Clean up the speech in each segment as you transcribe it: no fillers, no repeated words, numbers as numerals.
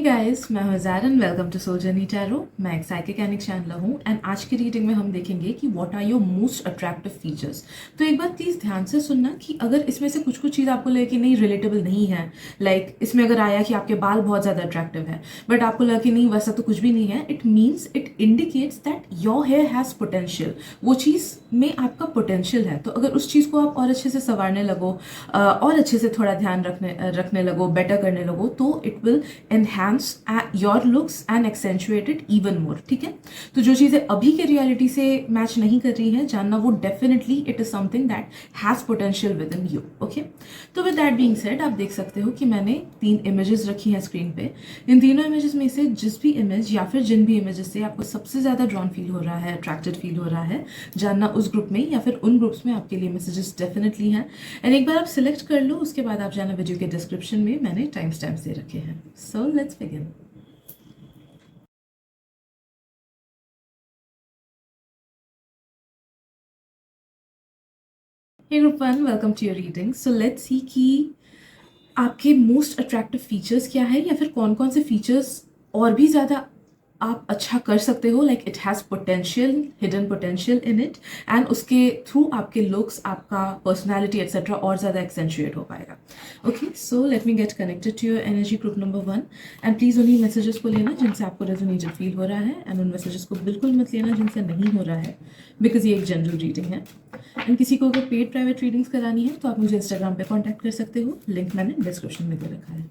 Guys, मैं हूं Zair and welcome to soul journey tarot. मैं एक साइकिक एंड चैनलर हूं एंड आज की रीडिंग में हम देखेंगे कि what are your most attractive features. तो एक बात प्लीज़ ध्यान से सुनना कि अगर इसमें से कुछ कुछ चीज़ आपको लगे कि नहीं रिलेटेबल नहीं है, लाइक इसमें अगर आया कि आपके बाल बहुत ज़्यादा अट्रैक्टिव है बट आपको लगा कि नहीं वैसा तो कुछ भी नहीं है, it means it indicates that your hair has potential. वो चीज़ में आपका पोटेंशियल है, तो अगर उस चीज़ को आप और अच्छे से संवारने लगो, और अच्छे से थोड़ा ध्यान रखने लगो, बेटर करने लगो, तो it will enhance your looks and accentuate it even more. ठीक है, तो जो चीज़ें अभी के रियलिटी से मैच नहीं कर रही हैं, जानना वो definitely it is something that has potential with in you. Okay, तो विद दैट बीइंग सेड, आप देख सकते हो कि मैंने 3 इमेजेस रखी हैं स्क्रीन पे। इन तीनों इमेजेस में से जिस भी इमेज या फिर जिन भी इमेजेस से आपको सबसे ज़्यादा ड्रॉन फील हो रहा है, अट्रैक्टेड फील हो रहा है, जानना उस ग्रुप में या फिर उन ग्रुप्स में आपके लिए मैसेजेस डेफिनेटली हैं। एंड एक बार आप सिलेक्ट कर लो, उसके बाद आप जाना वीडियो के डिस्क्रिप्शन में मैंने टाइम स्टैम्प्स दे रखे हैं। So let's begin. Hey group 1, welcome to your reading. So let's see कि आपके मोस्ट अट्रैक्टिव फीचर्स क्या है या फिर कौन कौन से फीचर्स और भी ज़्यादा आप अच्छा कर सकते हो, like it has potential, hidden potential in it, and उसके थ्रू आपके लुक्स, आपका पर्सनैलिटी एक्सेट्रा और ज़्यादा एक्सेंचुएट हो पाएगा। Okay, so let me get connected to your energy group number 1 and please उन्हीं मैसेजेस को लेना जिनसे आपको रेजोनेटेड फील हो रहा है, एंड उन मैसेजेस को बिल्कुल मत लेना जिनसे नहीं हो रहा है, बिकॉज ये एक जनरल रीडिंग है। एंड किसी को अगर पेड प्राइवेट रीडिंग्स करानी है तो आप मुझे इंस्टाग्राम पे कांटेक्ट कर सकते हो, लिंक मैंने डिस्क्रिप्शन में दे रखा है।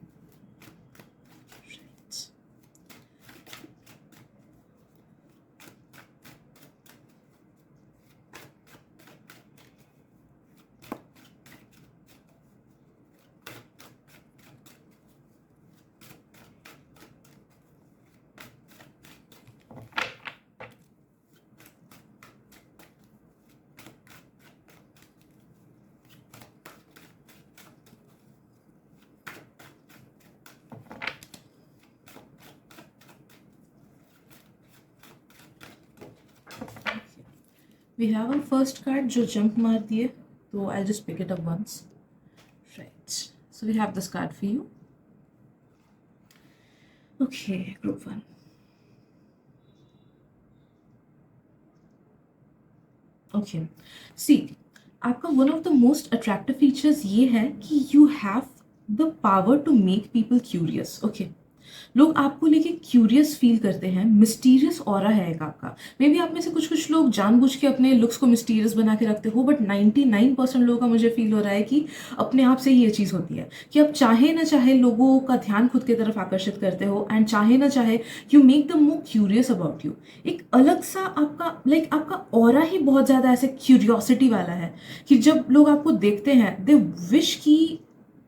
We have our first card जो jump मार दिए, तो I'll just pick it up once. Right. So we have this card for you. Okay, group 1. Okay. See, आपका one of the most attractive features ये है कि you have the power to make people curious. Okay. लोग आपको लेके curious feel करते हैं, mysterious aura है एक आपका। मे बी आप में से कुछ कुछ लोग जानबूझ के अपने लुक्स को मिस्टीरियस बना के रखते हो, बट 99% लोगों का मुझे फील हो रहा है कि अपने आप से ही ये चीज़ होती है कि आप चाहे ना चाहे लोगों का ध्यान खुद की तरफ आकर्षित करते हो, एंड चाहे ना चाहे you make the more curious about you. एक अलग सा आपका लाइक आपका ऑरा ही बहुत ज़्यादा ऐसे क्यूरियोसिटी वाला है कि जब लोग आपको देखते हैं दे विश की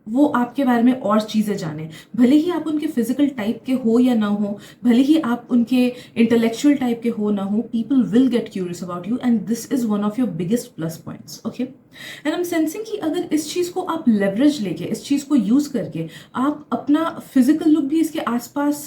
वो आपके बारे में और चीज़ें जाने, भले ही आप उनके फिजिकल टाइप के हो या ना हो, भले ही आप उनके इंटेलेक्चुअल टाइप के हो ना हो, people will get curious about you and this is one of your biggest plus points. Okay, and I am sensing कि अगर इस चीज़ को आप लेवरेज लेके, इस चीज़ को यूज़ करके आप अपना फिजिकल लुक भी इसके आसपास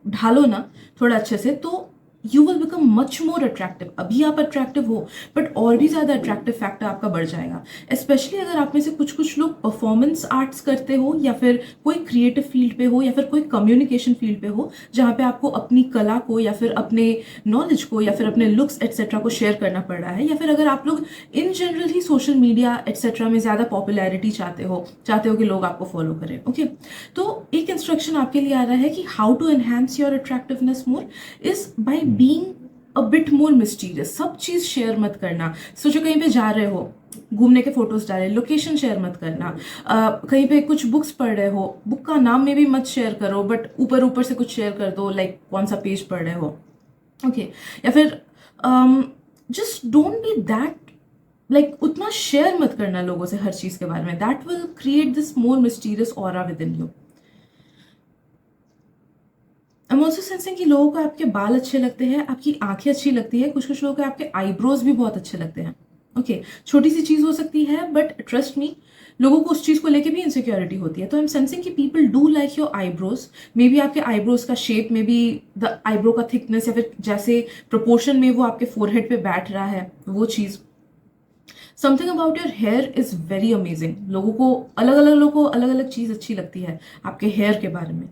ढालो ना थोड़ा अच्छे से, तो you will become much more attractive. अभी आप अट्रैक्टिव हो बट और भी ज़्यादा अट्रैक्टिव फैक्टर आपका बढ़ जाएगा, स्पेशली अगर आप में से कुछ कुछ लोग परफॉर्मेंस आर्ट्स करते हो या फिर कोई क्रिएटिव फील्ड पे हो या फिर कोई कम्युनिकेशन फील्ड पे हो, जहाँ पे आपको अपनी कला को या फिर अपने नॉलेज को या फिर अपने लुक्स एक्सेट्रा को शेयर करना पड़ रहा है, या फिर अगर आप लोग इन जनरल ही सोशल मीडिया एक्सेट्रा में ज़्यादा पॉपुलैरिटी चाहते हो कि लोग आपको फॉलो करें। ओके, तो एक इंस्ट्रक्शन आपके लिए आ रहा है कि how to enhance your attractiveness more is by being a bit more mysterious. सब चीज़ शेयर मत करना। सोचो कहीं पे जा रहे हो, घूमने के फोटोज डाले, लोकेशन शेयर मत करना। कहीं पे कुछ बुक्स पढ़ रहे हो, बुक का नाम में भी मत शेयर करो, बट ऊपर ऊपर से कुछ शेयर कर दो, लाइक कौन सा पेज पढ़ रहे हो। ओके, या फिर just don't be that, like उतना शेयर मत करना लोगों से हर चीज़ के बारे में। That will create this more mysterious aura with in you. I am also sensing कि लोगों को आपके बाल अच्छे लगते हैं, आपकी आंखें अच्छी लगती है, कुछ कुछ लोगों को आपके आईब्रोज भी बहुत अच्छे लगते हैं। ओके, छोटी सी चीज़ हो सकती है बट ट्रस्ट मी, लोगों को उस चीज़ को लेके भी इनसिक्योरिटी होती है। तो आई एम सेंसिंग कि people do like your eyebrows. May be आपके आईब्रोज का shape, may be the eyebrow का थिकनेस, या फिर जैसे प्रोपोर्शन में वो आपके फोरहेड पे बैठ रहा है वो चीज़। Something about your hair is very amazing. लोगों को अलग अलग लोगों को अलग अलग चीज अच्छी लगती है आपके हेयर के बारे में।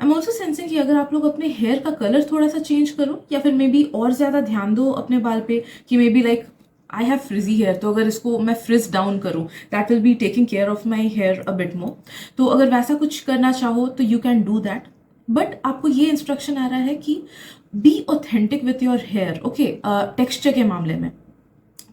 आई एम ऑल्सो सेंसिंग कि अगर आप लोग अपने हेयर का कलर थोड़ा सा चेंज करो या फिर मे बी और ज्यादा ध्यान दो अपने बाल पे, कि maybe like I have frizzy hair, तो अगर इसको मैं फ्रिज डाउन करूँ that will be taking care of my hair a bit more. तो अगर वैसा कुछ करना चाहो तो you can do that, but आपको ये इंस्ट्रक्शन आ रहा है कि be authentic with your hair. Okay, texture के मामले में,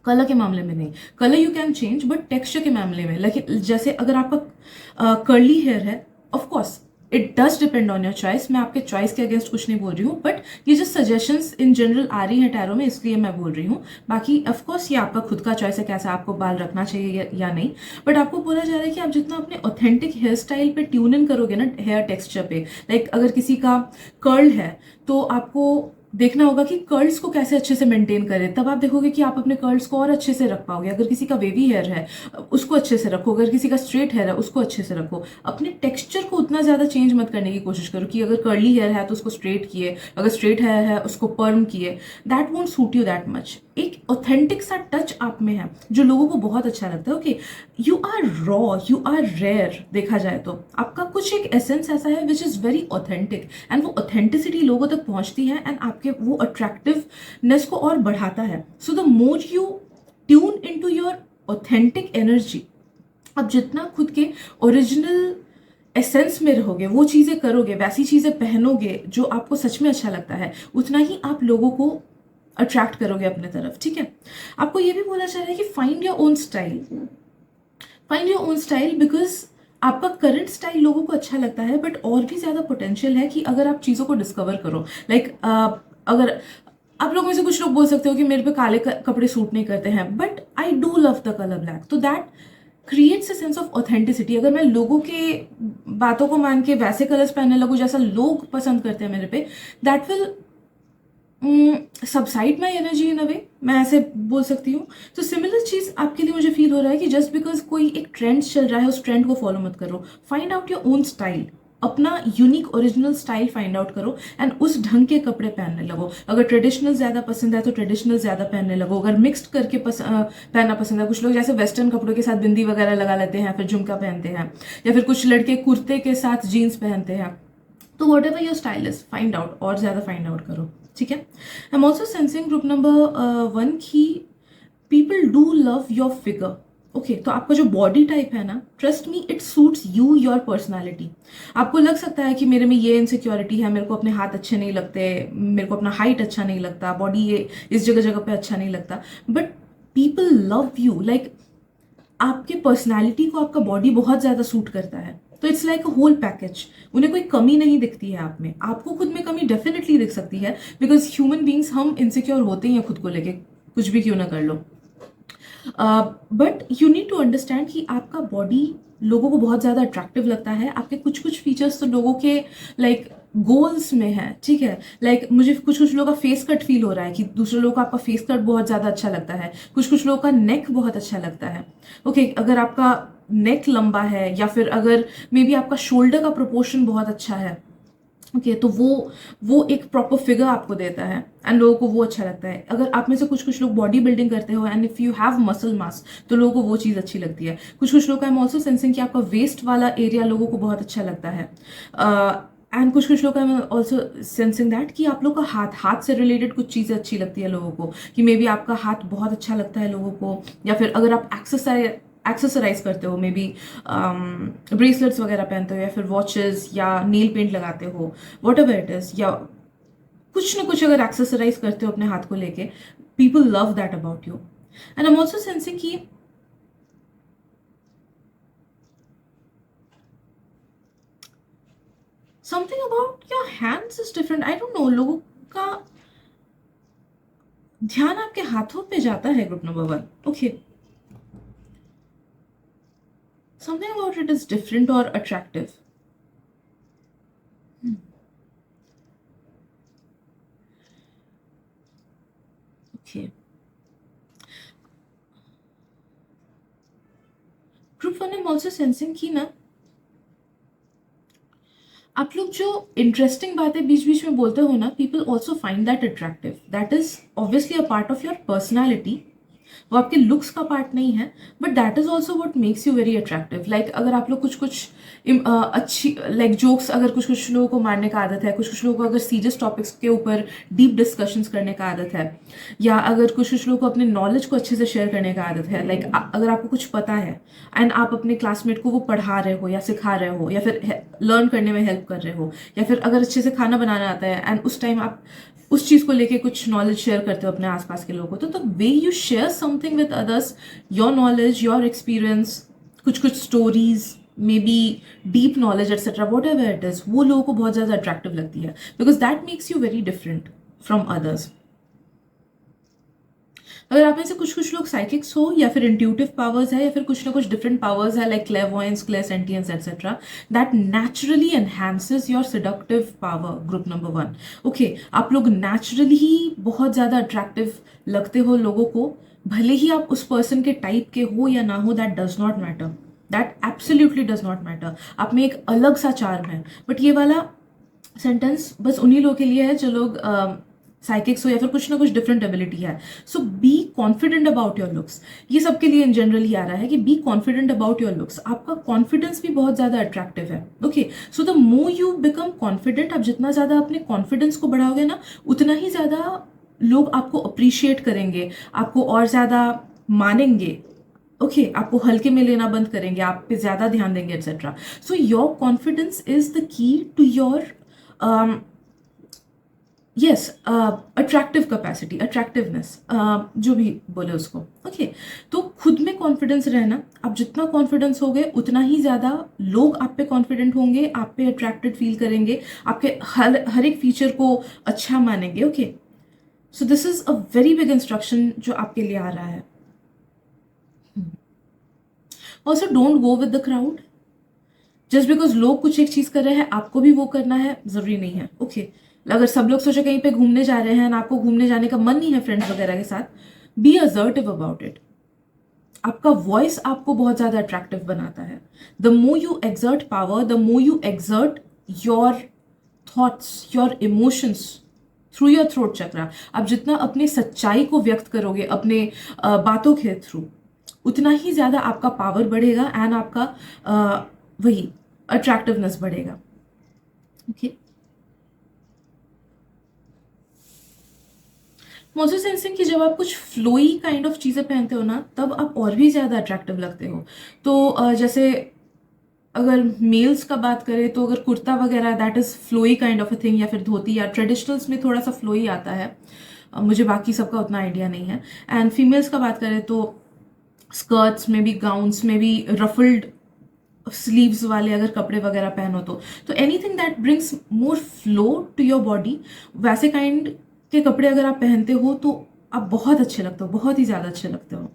कलर के मामले में नहीं। Colour you can change but texture के मामले में, लेकिन जैसे अगर आपका कर्ली हेयर है, of course it does depend on your choice, मैं आपके चॉइस के अगेंस्ट कुछ नहीं बोल रही हूँ, बट ये जो सजेशंस इन जनरल आ रही हैं टैरो में इसलिए मैं बोल रही हूँ। बाकी ऑफ कोर्स ये आपका खुद का चॉइस है कैसा आपको बाल रखना चाहिए या नहीं, बट आपको बोला जा रहा है कि आप जितना अपने ऑथेंटिक हेयर स्टाइल पे ट्यून इन करोगे ना, हेयर टेक्सचर पे, लाइक अगर किसी का कर्ल है तो आपको देखना होगा कि कर्ल्स को कैसे अच्छे से मेंटेन करें, तब आप देखोगे कि आप अपने कर्ल्स को और अच्छे से रख पाओगे। अगर किसी का वेवी हेयर है उसको अच्छे से रखो, अगर किसी का स्ट्रेट हेयर है उसको अच्छे से रखो। अपने टेक्सचर को उतना ज्यादा चेंज मत करने की कोशिश करो कि अगर कर्ली हेयर है तो उसको स्ट्रेट किए, अगर स्ट्रेट हेयर है उसको पर्म किए, that won't suit you that much. एक ऑथेंटिक सा टच आप में है जो लोगों को बहुत अच्छा लगता है। Okay, you are raw, you are rare, देखा जाए तो आपका कुछ एक एसेंस ऐसा है which is very authentic, and वो ऑथेंटिसिटी लोगों तक पहुंचती है एंड आपके वो अट्रैक्टिवनेस को और बढ़ाता है। So the more you tune in to your authentic energy, आप जितना खुद के ओरिजिनल एसेंस में रहोगे, वो चीजें करोगे, वैसी चीजें पहनोगे जो आपको सच में अच्छा लगता है, उतना ही आप लोगों को अट्रैक्ट करोगे अपने तरफ। ठीक है, आपको ये भी बोला जा रहा है कि find your own style, find your own style, because आपका करंट स्टाइल लोगों को अच्छा लगता है, बट और भी ज्यादा पोटेंशियल है कि अगर आप चीजों को डिस्कवर करो। लाइक अगर आप लोग में से कुछ लोग बोल सकते हो कि मेरे पे काले कपड़े सूट नहीं करते हैं, but I do love the colour black, तो that creates a sense of authenticity. अगर मैं लोगों के बातों को मान के वैसे कलर्स पहनने लगूं जैसा लोग पसंद करते हैं मेरे पे, that will subside my energy in a way, मैं ऐसे बोल सकती हूँ। तो सिमिलर चीज आपके लिए मुझे फील हो रहा है कि जस्ट बिकॉज कोई एक ट्रेंड चल रहा है उस ट्रेंड को फॉलो मत करो, find out your own style, अपना unique original style find out करो एंड उस ढंग के कपड़े पहनने लगो। अगर ट्रेडिशनल ज्यादा पसंद है तो ट्रेडिशनल ज्यादा पहनने लगो, अगर मिक्सड करके पहनना पसंद है, कुछ लोग जैसे वेस्टर्न कपड़ों के साथ बिंदी वगैरह लगा लेते हैं, फिर झुमका पहनते हैं, या फिर कुछ लड़के कुर्ते के साथ जीन्स पहनते हैं, तो what ever your style is find out, और ज्यादा फाइंड आउट करो। ठीक है, I am also sensing group number 1 की people do love your figure. Okay, तो आपका जो बॉडी टाइप है ना, trust me it suits you, your personality. आपको लग सकता है कि मेरे में ये इनसिक्योरिटी है, मेरे को अपने हाथ अच्छे नहीं लगते, मेरे को अपना हाइट अच्छा नहीं लगता, बॉडी ये इस जगह जगह पे अच्छा नहीं लगता, but people love you, like आपके पर्सनैलिटी को आपका बॉडी बहुत ज्यादा सूट करता है, तो it's like a whole package. उन्हें कोई कमी नहीं दिखती है आप में, आपको खुद में कमी डेफिनेटली दिख सकती है, बिकॉज ह्यूमन बींग्स हम इनसिक्योर होते ही हैं खुद को लेके, कुछ भी क्यों ना कर लो। But you need to understand कि आपका बॉडी लोगों को बहुत ज्यादा अट्रैक्टिव लगता है, आपके कुछ कुछ फीचर्स तो लोगों के लाइक गोल्स में है। ठीक है, लाइक मुझे कुछ कुछ लोगों का फेस कट फील हो रहा है कि दूसरे लोगों का आपका फेस कट बहुत ज्यादा अच्छा लगता है, कुछ कुछ लोगों का नेक बहुत अच्छा लगता है। ओके, अगर आपका नेक लंबा है या फिर अगर मे बी आपका शोल्डर का प्रोपोर्शन बहुत अच्छा है, ओके, तो वो एक प्रॉपर फिगर आपको देता है एंड लोगों को वो अच्छा लगता है। अगर आप में से कुछ कुछ लोग बॉडी बिल्डिंग करते हो and if you have muscle mass, तो लोगों को वो चीज़ अच्छी लगती है। कुछ कुछ लोग, आई एम ऑल्सो सेंसिंग कि आपका वेस्ट वाला एरिया लोगों को बहुत अच्छा लगता है। एंड कुछ कुछ लोग, I am also sensing that कि आप लोग का हाथ से रिलेटेड कुछ चीज़ें अच्छी लगती है लोगों को, कि मे बी आपका हाथ बहुत अच्छा लगता है लोगों को, या फिर अगर आप एक्सेसराइज करते हो, मे बी ब्रेसलेट्स वगैरह पहनते हो, या फिर वॉचेस या नील पेंट लगाते हो, वॉट एवर इट इज, या कुछ ना कुछ अगर एक्सेसराइज करते हो अपने हाथ को लेके, people love that about you. And I am also sensing कि something about your hands is different, I don't know, लोगों का ध्यान आपके हाथों पे जाता है group number 1। Okay, something about it is different or attractive. Okay. Group 1 I'm also sensing कि ना आप लोग जो इंटरेस्टिंग बातें बीच बीच में बोलते हो ना, people also find that attractive, that is obviously a part of your personality, वो आपके लुक्स का पार्ट नहीं है, but that is also what makes you very attractive. Like अगर आप लोग कुछ कुछ अच्छी लाइक जोक्स, अगर कुछ कुछ लोगों को मारने का आदत है, कुछ कुछ लोगों को अगर सीरियस टॉपिक्स के ऊपर डीप डिस्कशंस करने का आदत है, या अगर कुछ कुछ लोगों को अपने नॉलेज को अच्छे से शेयर करने का आदत है, लाइक अगर आपको कुछ पता है एंड आप अपने क्लासमेट को वो पढ़ा रहे हो या सिखा रहे हो या फिर लर्न करने में हेल्प कर रहे हो, या फिर अगर अच्छे से खाना बनाना आता है एंड उस टाइम आप उस चीज को लेके कुछ नॉलेज शेयर करते हो अपने आसपास के लोगों को, तो the way you share something with others, your knowledge, your experience, कुछ कुछ stories, may be deep knowledge etcetera, what ever it is, वो लोगों को बहुत ज्यादा अट्रैक्टिव लगती है, because that makes you very different from others. अगर आप में से कुछ कुछ लोग साइकिक्स हो, या फिर इंट्यूटिव पावर्स है, या फिर कुछ ना कुछ डिफरेंट पावर्स है, like clairvoyance, clairsentience etcetera, that naturally enhances your seductive power, group number 1। Okay, आप लोग नेचुरली ही बहुत ज्यादा अट्रैक्टिव लगते हो लोगों को, भले ही आप उस पर्सन के टाइप के हो या ना हो, that does not matter, that absolutely does not matter. आप में एक अलग सा चार्म है। बट ये वाला सेंटेंस बस उन्हीं लोगों के लिए है जो लोग साइकिक्स हो या फिर कुछ ना कुछ डिफरेंट एबिलिटी है। So be confident about your looks, ये सबके लिए इन जनरल ही आ रहा है कि B confident about your looks. आपका कॉन्फिडेंस भी बहुत ज्यादा अट्रैक्टिव है। Okay, so the more you become confident, आप जितना ज्यादा अपने कॉन्फिडेंस को बढ़ाओगे ना, उतना ही ज्यादा लोग आपको अप्रिशिएट करेंगे, आपको और ज्यादा मानेंगे। ओके, आपको हल्के में लेना बंद करेंगे, आप पे ज्यादा ध्यान देंगे etcetera. So your confidence is the key to your yes attractive capacity, attractiveness, जो भी बोले उसको। ओके, तो खुद में कॉन्फिडेंस रहना, आप जितना कॉन्फिडेंस होगे उतना ही ज्यादा लोग आप पे कॉन्फिडेंट होंगे, आप पे अट्रैक्टेड फील करेंगे, आपके हर एक फीचर को अच्छा मानेंगे। Okay, so this is a very big instruction जो आपके लिए आ रहा है। Also don't go with the crowd, just because लोग कुछ एक चीज कर रहे हैं आपको भी वो करना है जरूरी नहीं है। ओके, अगर सब लोग सोचे कहीं पे घूमने जा रहे हैं, आपको घूमने जाने का मन नहीं है फ्रेंड्स वगैरह के साथ, बी असर्टिव अबाउट इट। आपका वॉइस आपको बहुत ज्यादा अट्रैक्टिव बनाता है। The more you exert power, the more you exert your thoughts, your emotions through your throat chakra, आप जितना अपनी सच्चाई को व्यक्त करोगे अपने बातों के थ्रू, उतना ही ज्यादा आपका पावर बढ़ेगा एंड आपका वही अट्रैक्टिवनेस बढ़ेगा। ओके, मोजो सेंसिंग कि जब आप कुछ फ्लोई काइंड ऑफ चीजें पहनते हो ना, तब आप और भी ज्यादा अट्रैक्टिव लगते हो। तो जैसे अगर मेल्स का बात करें तो अगर कुर्ता वगैरह, that is flowy kind of a thing, या फिर धोती, या ट्रेडिशनल्स में थोड़ा सा फ्लोई आता है, मुझे बाकी सबका उतना आइडिया नहीं है। एंड फीमेल्स का बात करें तो स्कर्ट्स में भी, गाउन्स में भी रफल्ड स्लीव्स वाले अगर कपड़े वगैरह पहनो तो anything that brings more flow to your body, वैसे काइंड के कपड़े अगर आप पहनते हो तो आप बहुत अच्छे लगते हो, बहुत ही ज्यादा अच्छे लगते हो।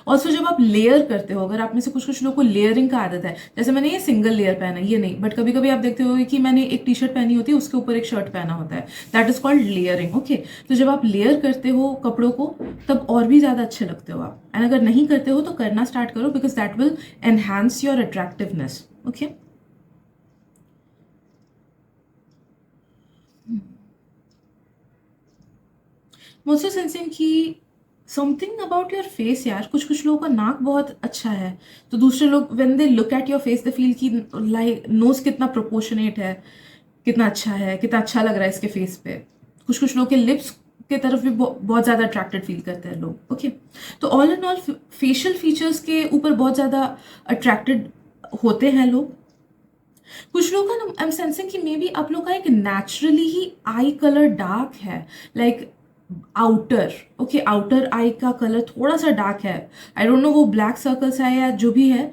ऑल्सो जब आप लेयर करते हो, अगर आप में से कुछ कुछ लोगों को लेयरिंग का आदत है, जैसे मैंने ये सिंगल लेयर पहना है, ये नहीं, बट कभी कभी आप देखते हो कि मैंने एक टी शर्ट पहनी होती है, उसके ऊपर एक शर्ट पहना होता है, that is called layering. Okay, तो जब आप लेयर करते हो कपड़ों को, तब और भी ज्यादा अच्छे लगते हो आप। एंड अगर नहीं करते हो तो करना स्टार्ट करो, because that will enhance your attractiveness. Okay, मुझसे सेंसिंग की समथिंग अबाउट योर फेस यार, कुछ कुछ लोगों का नाक बहुत अच्छा है, तो दूसरे लोग when they look at your face they feel की लाइक नोज कितना प्रोपोर्शनेट है, कितना अच्छा है, कितना अच्छा लग रहा है इसके फेस पे। कुछ कुछ लोग के लिप्स के तरफ भी बहुत ज्यादा अट्रैक्टेड फील करते हैं लोग। ओके, तो all in all facial features के ऊपर बहुत ज्यादा अट्रैक्टेड होते हैं लोग। कुछ लोग का ना, आई एम सेंसिंग कि मे बी आप लोग का एक नेचुरली ही आई कलर डार्क है, लाइक आउटर, ओके, आउटर आई का कलर थोड़ा सा डार्क है। आई डोंट नो वो ब्लैक सर्कल्स है या जो भी है,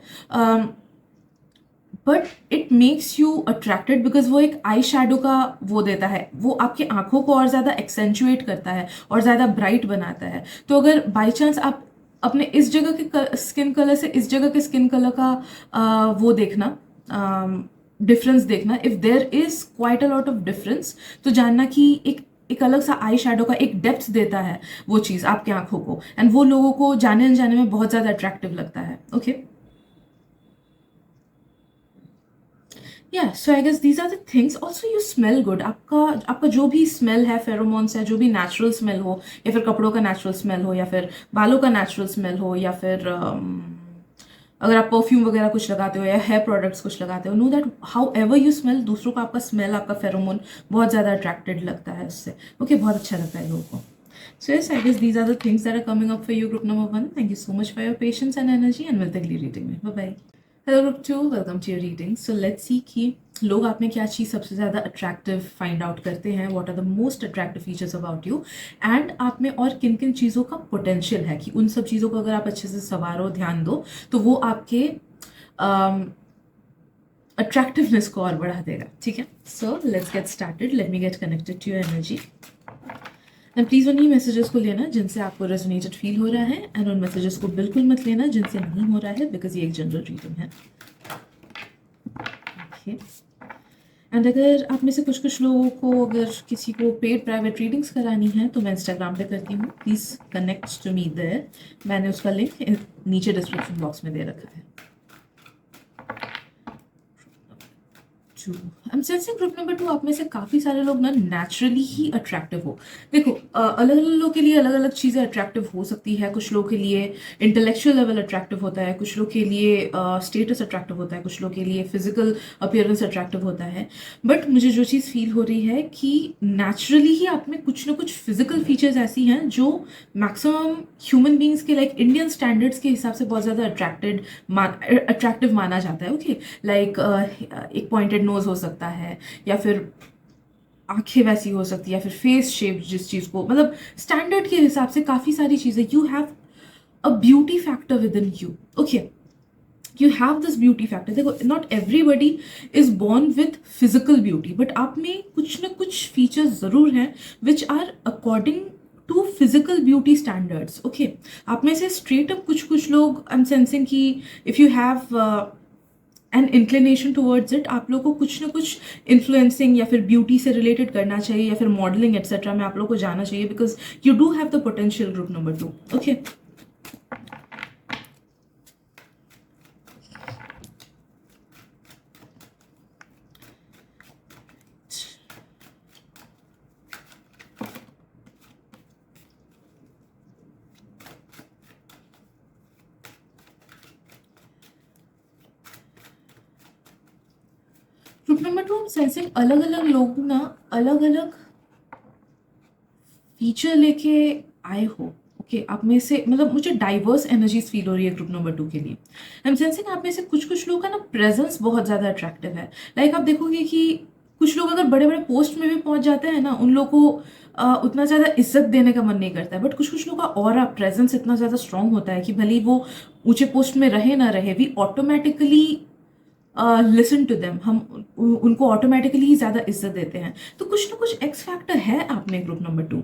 but it makes you attracted because वो एक आई शेडो का वो देता है, वो आपकी आंखों को और ज्यादा एक्सेंचुएट करता है और ज्यादा ब्राइट बनाता है। तो अगर बाई चांस आप अपने इस जगह के स्किन कलर से इस जगह के स्किन कलर का वो देखना, डिफरेंस देखना, if there is quite a lot of difference, तो जानना कि एक अलग सा आई शेडो का एक डेप्थ देता है वो चीज आपके आंखों को, एंड वो लोगों को जाने अनजाने में बहुत ज्यादा अट्रैक्टिव लगता है। Okay, yeah so I guess these are the things. Also you smell good. आपका आपका जो भी स्मेल है, फेरोमोन्स है, जो भी नेचुरल स्मेल हो, या फिर कपड़ों का नेचुरल स्मेल हो, या फिर बालों का नेचुरल स्मेल हो, या फिर अगर आप परफ्यूम वगैरह कुछ लगाते हो या हेयर प्रोडक्ट्स कुछ लगाते हो, know that how ever you smell, दूसरों को आपका स्मेल, आपका फेरोमोन बहुत ज़्यादा अट्रैक्टेड लगता है उससे. ओके, बहुत अच्छा लगता है लोगों को. So yes, I guess these are the things that are coming up for you, group number 1. Thank you so much for your patience and energy, and मिलते हैं अगली reading में. Bye bye. Hello group 2, welcome to your reading. So let's see कि लोग आप में क्या चीज़ सबसे ज़्यादा अट्रैक्टिव फाइंड आउट करते हैं. What are the most attractive features about you, and आप में और किन किन चीज़ों का पोटेंशियल है कि उन सब चीज़ों को अगर आप अच्छे से संवारो, ध्यान दो, तो वो आपके अट्रैक्टिवनेस को और बढ़ा देगा. ठीक है, so let's get started. Let me get connected to your energy. And please उन्हीं मैसेजेस को लेना जिनसे आपको रेजोनेटेड फील हो रहा है, एंड उन मैसेजेस को बिल्कुल मत लेना जिनसे नहीं हो रहा है, बिकॉज ये एक जनरल रीडिंग है. ओके, एंड अगर आप में से कुछ कुछ लोगों को अगर किसी को पेड प्राइवेट रीडिंग्स करानी है तो मैं इंस्टाग्राम पे करती हूँ. Please connect to me there. मैंने उसका लिंक नीचे डिस्क्रिप्शन बॉक्स में दे रखा है. I am sensing group number 2 आप में से काफ़ी सारे लोग ना नेचुरली ही अट्रैक्टिव हो. देखो, अलग अलग लोगों के लिए अलग अलग चीज़ें अट्रैक्टिव हो सकती है. कुछ लोगों के लिए इंटेलेक्चुअल लेवल अट्रैक्टिव होता है, कुछ लोग के लिए स्टेटस अट्रैक्टिव होता है, कुछ लोग के लिए फिजिकल अपीयरेंस अट्रैक्टिव होता है. बट मुझे जो चीज़ फील हो रही है कि नेचुरली ही आप में कुछ ना कुछ फिजिकल फीचर्स ऐसी हैं जो मैक्सिमम ह्यूमन बींग्स के लाइक इंडियन स्टैंडर्ड्स के हिसाब से बहुत ज़्यादा अट्रैक्टिव माना जाता है. ओके, लाइक एक पॉइंटेड नोज हो सकता है, या फिर आंखें वैसी हो सकती है, या फिर फेस शेप, जिस चीज़ को मतलब स्टैंडर्ड के हिसाब से काफ़ी सारी चीज़ें. You have a beauty factor within you. Okay, you have this beauty factor. देखो, not everybody is born with physical beauty, but आप में कुछ ना कुछ फीचर्स ज़रूर हैं which are according to physical beauty standards. Okay, आप में से स्ट्रेट अप कुछ कुछ लोग आई एम सेंसिंग कि if you have an inclination towards it, आप लोग को कुछ ना कुछ इन्फ्लुएंसिंग या फिर ब्यूटी से रिलेटेड करना चाहिए, या फिर मॉडलिंग एट्सेट्रा में आप लोग को जाना चाहिए, because you do have the potential. Group number 2. Okay, group number 2 हम सेंसिंग अलग अलग लोग ना अलग अलग फीचर लेके आए हो. ओके, आप में से मतलब मुझे डाइवर्स एनर्जीज फील हो रही है ग्रुप नंबर 2 के लिए. आई एम सेंसिंग आप में से कुछ कुछ लोग का ना प्रेजेंस बहुत ज़्यादा अट्रैक्टिव है. लाइक आप देखोगे कि कुछ लोग अगर बड़े बड़े पोस्ट में भी पहुंच जाते हैं ना, उन लोग को उतना ज़्यादा इज्जत देने का मन नहीं करता है. बट कुछ कुछ लोग का ऑरा प्रेजेंस इतना ज़्यादा स्ट्रांग होता है कि भले ही वो ऊंचे पोस्ट में रहे ना रहे, we automatically listen to them. हम उनको ऑटोमेटिकली ही ज़्यादा इज्जत देते हैं. तो कुछ ना कुछ एक्स फैक्टर है आप में ग्रुप नंबर 2.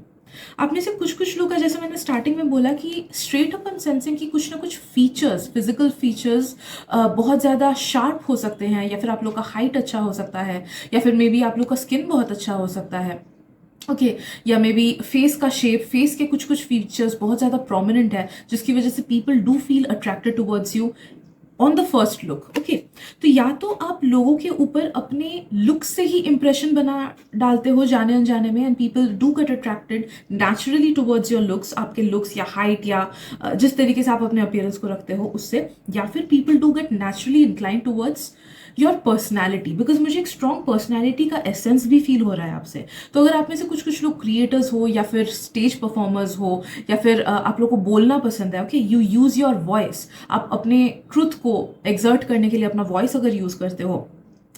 आप में से कुछ कुछ लोग का, जैसे मैंने स्टार्टिंग में बोला कि स्ट्रेट अप एंड सेंसिंग की कुछ ना कुछ फीचर्स, फिजिकल फीचर्स बहुत ज़्यादा शार्प हो सकते हैं, या फिर आप लोग का हाइट अच्छा हो सकता है, या फिर मे बी आप लोग का स्किन बहुत अच्छा हो सकता है. ओके, या मे बी फेस का शेप, फेस के कुछ कुछ फीचर्स बहुत ज़्यादा प्रोमिनेंट है, जिसकी वजह से people do feel attracted towards you on the first look. Okay, तो या तो आप लोगों के ऊपर अपने लुक से ही इंप्रेशन बना डालते हो जाने अनजाने में, and people do get attracted naturally towards your looks, आपके लुक्स या हाइट या जिस तरीके से आप अपने अपीयरेंस को रखते हो उससे, या फिर people do get naturally incline towards your personality, because मुझे एक स्ट्रॉन्ग पर्सनैलिटी का एसेंस भी फील हो रहा है आपसे. तो अगर आप में से कुछ कुछ लोग क्रिएटर्स हो, या फिर स्टेज परफॉर्मर्स हो, या फिर आप लोग को बोलना पसंद है, okay, you use your voice, आप अपने ट्रुथ को एग्जर्ट करने के लिए अपना वॉइस अगर यूज़ करते हो,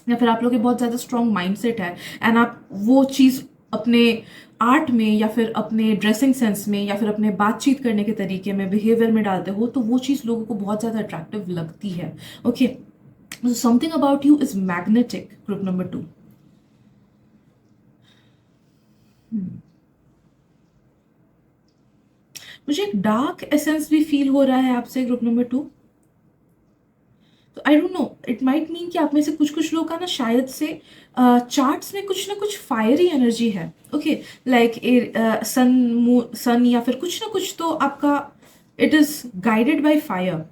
या फिर आप लोग के बहुत ज़्यादा स्ट्रॉन्ग माइंडसेट है, एंड आप वो चीज़ अपने आर्ट में, या फिर अपने ड्रेसिंग सेंस में, या फिर अपने बातचीत करने के तरीके में, बिहेवियर में डालते हो, तो वो चीज़ लोगों को बहुत ज़्यादा अट्रैक्टिव लगती है. Okay, so something about you is magnetic, group number 2. मुझे एक डार्क एसेंस भी फील हो रहा है आपसे ग्रुप नंबर 2. तो आई don't no, it might mean कि आप में से कुछ कुछ लोग का ना शायद से चार्ट्स में कुछ ना कुछ फायरी एनर्जी है. ओके, लाइक सन या फिर कुछ ना कुछ तो आपका it is guided by fire.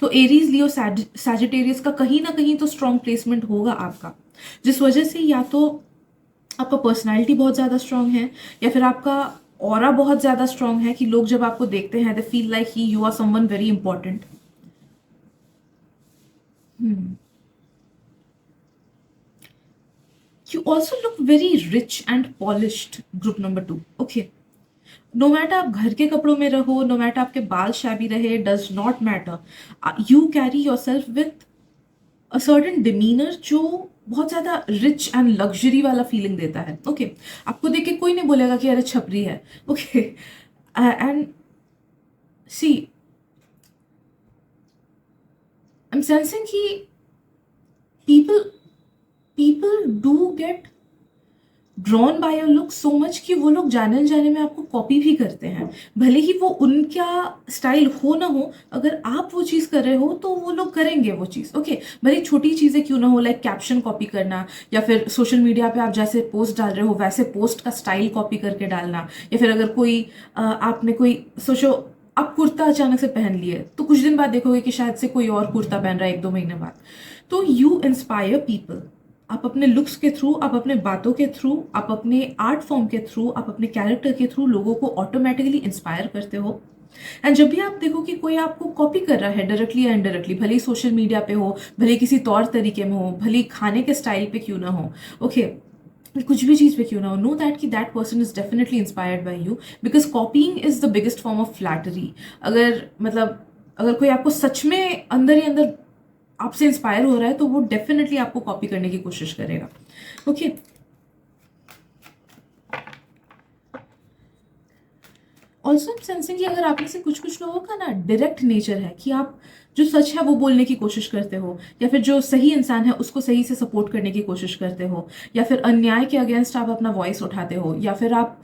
तो एरीज, लियो, सैजिटेरियस का कहीं ना कहीं तो स्ट्रॉन्ग प्लेसमेंट होगा आपका. जिस वजह से या तो आपका पर्सनैलिटी बहुत ज़्यादा स्ट्रांग है या फिर आपका ऑरा बहुत ज़्यादा स्ट्रांग है कि लोग जब आपको देखते हैं they feel like he you are someone very important. You also look very rich and polished, group number 2. Okay. No matter आप घर के कपड़ों में रहो, नो मैटर आपके बाल शैबी रहे, does not matter, you carry your self with a certain demeanour जो बहुत ज़्यादा रिच एंड लग्जरी वाला फीलिंग देता है. ओके आपको देख के कोई नहीं बोलेगा कि अरे छपरी है. Okay and see I am sensing कि people people do get drawn by your look so much कि वो लोग जाने अनजाने में आपको कॉपी भी करते हैं. भले ही वो उनका स्टाइल हो ना हो, अगर आप वो चीज़ कर रहे हो तो वो लोग करेंगे वो चीज़. ओके भले छोटी चीज़ें क्यों ना हो, लाइक कैप्शन कॉपी करना या फिर सोशल मीडिया पे आप जैसे पोस्ट डाल रहे हो वैसे पोस्ट का स्टाइल कॉपी करके डालना, या फिर अगर कोई आपने कोई सोचो आप कुर्ता अचानक से पहन लिए तो कुछ दिन बाद देखोगे कि शायद से कोई और कुर्ता पहन रहा है 1-2 महीने बाद. तो यू इंस्पायर पीपल. आप अपने लुक्स के थ्रू, आप अपने बातों के थ्रू, आप अपने आर्ट फॉर्म के थ्रू, आप अपने कैरेक्टर के थ्रू लोगों को ऑटोमेटिकली इंस्पायर करते हो. एंड जब भी आप देखो कि कोई आपको कॉपी कर रहा है डायरेक्टली या इनडायरेक्टली, भले ही सोशल मीडिया पे हो, भले किसी तौर तरीके में हो, भले खाने के स्टाइल पे क्यों ना हो, ओके कुछ भी चीज़ पे क्यों ना हो, नो दैट कि that person is definitely inspired by you, because copying is the biggest form of flattery. अगर मतलब अगर कोई आपको सच में अंदर ही अंदर आपसे इंस्पायर हो रहा है तो वो डेफिनेटली आपको कॉपी करने की कोशिश करेगा. Okay also I am sensing कि अगर आप में से कुछ कुछ लोगों का ना डायरेक्ट नेचर है कि आप जो सच है वो बोलने की कोशिश करते हो, या फिर जो सही इंसान है उसको सही से सपोर्ट करने की कोशिश करते हो, या फिर अन्याय के अगेंस्ट आप अपना वॉइस उठाते हो, या फिर आप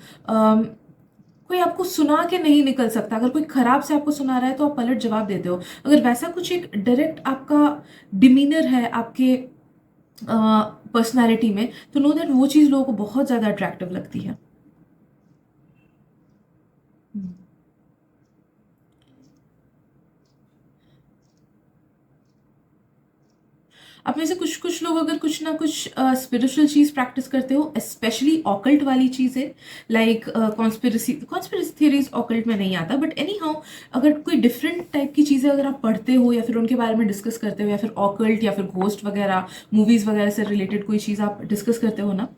कोई आपको सुना के नहीं निकल सकता, अगर कोई खराब से आपको सुना रहा है तो आप पलट जवाब देते हो. अगर वैसा कुछ एक डायरेक्ट आपका डिमीनर है आपके पर्सनालिटी में, तो नो दैट वो चीज़ लोगों को बहुत ज़्यादा अट्रैक्टिव लगती है. अब में से कुछ कुछ लोग अगर कुछ ना कुछ स्पिरिचुअल चीज़ प्रैक्टिस करते हो, स्पेशली ऑकल्ट वाली चीज़ें, लाइक कॉन्स्पिरेसी थियरीज ऑकल्ट में नहीं आता, बट एनी हाउ अगर कोई डिफरेंट टाइप की चीज़ें अगर आप पढ़ते हो या फिर उनके बारे में डिस्कस करते हो, या फिर ऑकल्ट या फिर घोस्ट वगैरह मूवीज़ वगैरह से रिलेटेड कोई चीज़ आप डिस्कस करते हो ना,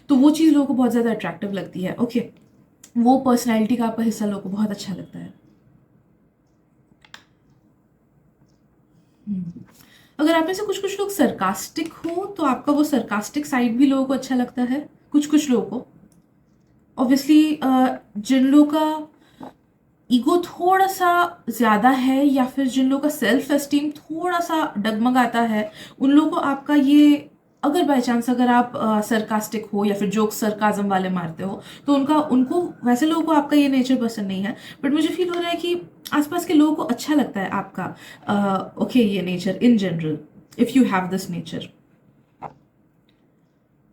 तो वो चीज़ लोगों को बहुत ज़्यादा अट्रैक्टिव लगती है. ओके वो पर्सनैलिटी का आपका हिस्सा लोगों को बहुत अच्छा लगता है. अगर आप में से कुछ कुछ लोग सरकास्टिक हो तो आपका वो सरकास्टिक साइड भी लोगों को अच्छा लगता है, कुछ कुछ लोगों को. ऑब्वियसली जिन लोगों का ईगो थोड़ा सा ज़्यादा है या फिर जिन लोगों का सेल्फ एस्टीम थोड़ा सा डगमगाता है, उन लोगों को आपका ये, अगर बाय चांस अगर आप सरकास्टिक हो या फिर जोक सरकाजम वाले मारते हो तो उनका उनको वैसे लोगों को आपका ये नेचर पसंद नहीं है. बट मुझे फील हो रहा है कि आसपास के लोगों को अच्छा लगता है आपका ओके ये nature in general, if you have this nature.